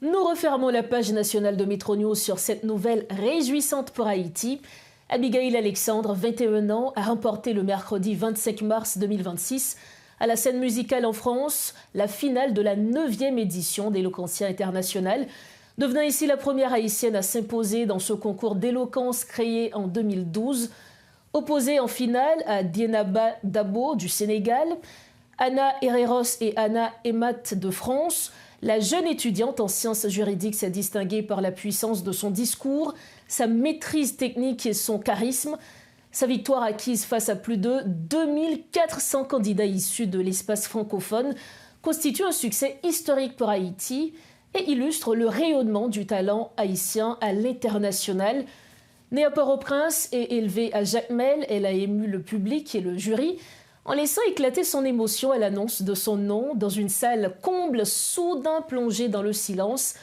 Nous refermons la page nationale de Métro News sur cette nouvelle réjouissante pour Haïti. Abigail Alexandre, 21 ans, a remporté le mercredi 25 mars 2026 à la scène musicale en France la finale de la 9e édition d'Éloquentia International, devenant ici la première haïtienne à s'imposer dans ce concours d'éloquence créé en 2012. Opposée en finale à Dienaba Dabo du Sénégal, Anna Herreros et Anna Emat de France, la jeune étudiante en sciences juridiques s'est distinguée par la puissance de son discours, sa maîtrise technique et son charisme. Sa victoire acquise face à plus de 2400 candidats issus de l'espace francophone constitue un succès historique pour Haïti et illustre le rayonnement du talent haïtien à l'international. Née à Port-au-Prince et élevée à Jacmel, elle a ému le public et le jury en laissant éclater son émotion à l'annonce de son nom dans une salle comble soudain plongée dans le silence.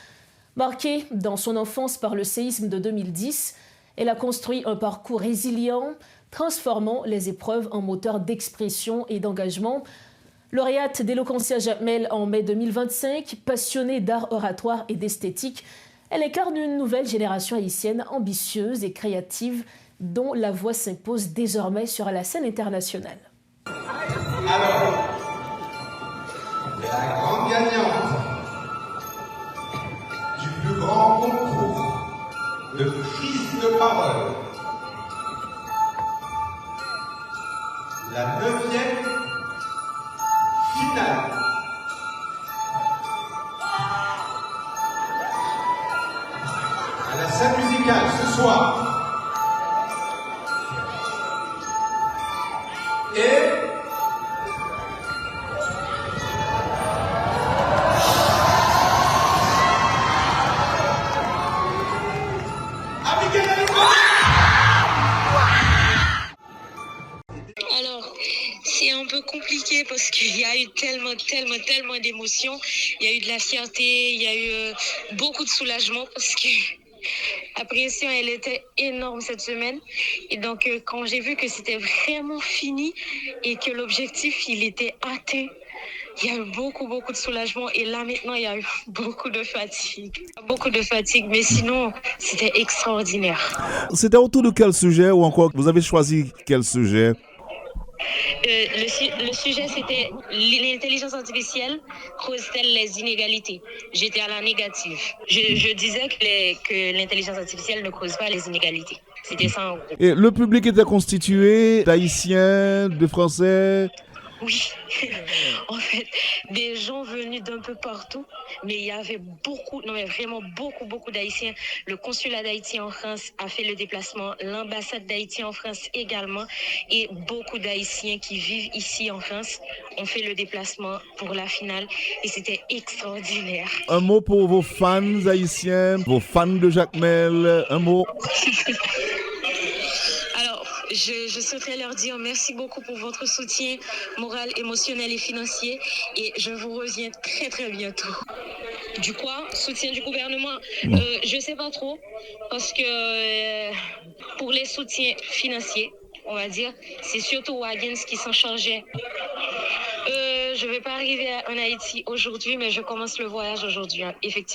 Marquée dans son enfance par le séisme de 2010, elle a construit un parcours résilient, transformant les épreuves en moteur d'expression et d'engagement. Lauréate d'Éloquentia Jacmel en mai 2025, passionnée d'art oratoire et d'esthétique, elle incarne une nouvelle génération haïtienne ambitieuse et créative dont la voix s'impose désormais sur la scène internationale. Alors, la grande gagnante du plus grand concours de prise de parole, la 9e finale à la scène musicale ce soir et Alors, c'est un peu compliqué parce qu'il y a eu tellement d'émotions. Il y a eu de la fierté, il y a eu beaucoup de soulagement parce que la pression, elle était énorme cette semaine. Et donc, quand j'ai vu que c'était vraiment fini et que l'objectif, il était atteint, il y a eu beaucoup de soulagement. Et là, maintenant, il y a eu beaucoup de fatigue. Mais sinon, c'était extraordinaire. C'était autour de quel sujet ou encore vous avez choisi quel sujet? Le sujet, c'était l'intelligence artificielle cause-t-elle les inégalités? J'étais à la négative. Je disais que l'intelligence artificielle ne cause pas les inégalités. C'était ça en gros. Et le public était constitué d'Haïtiens, de Français? Oui, en fait, des gens venus d'un peu partout, mais il y avait vraiment beaucoup d'Haïtiens. Le consulat d'Haïti en France a fait le déplacement, l'ambassade d'Haïti en France également, et beaucoup d'Haïtiens qui vivent ici en France ont fait le déplacement pour la finale, et c'était extraordinaire. Un mot pour vos fans haïtiens, vos fans de Jacmel, un mot? Je souhaiterais leur dire merci beaucoup pour votre soutien moral, émotionnel et financier. Et je vous reviens très bientôt. Du quoi? Soutien du gouvernement? Je sais pas trop. Parce que pour les soutiens financiers, on va dire, c'est surtout Wagons qui s'en chargeait. Je vais pas arriver en Haïti aujourd'hui, mais je commence le voyage aujourd'hui, effectivement.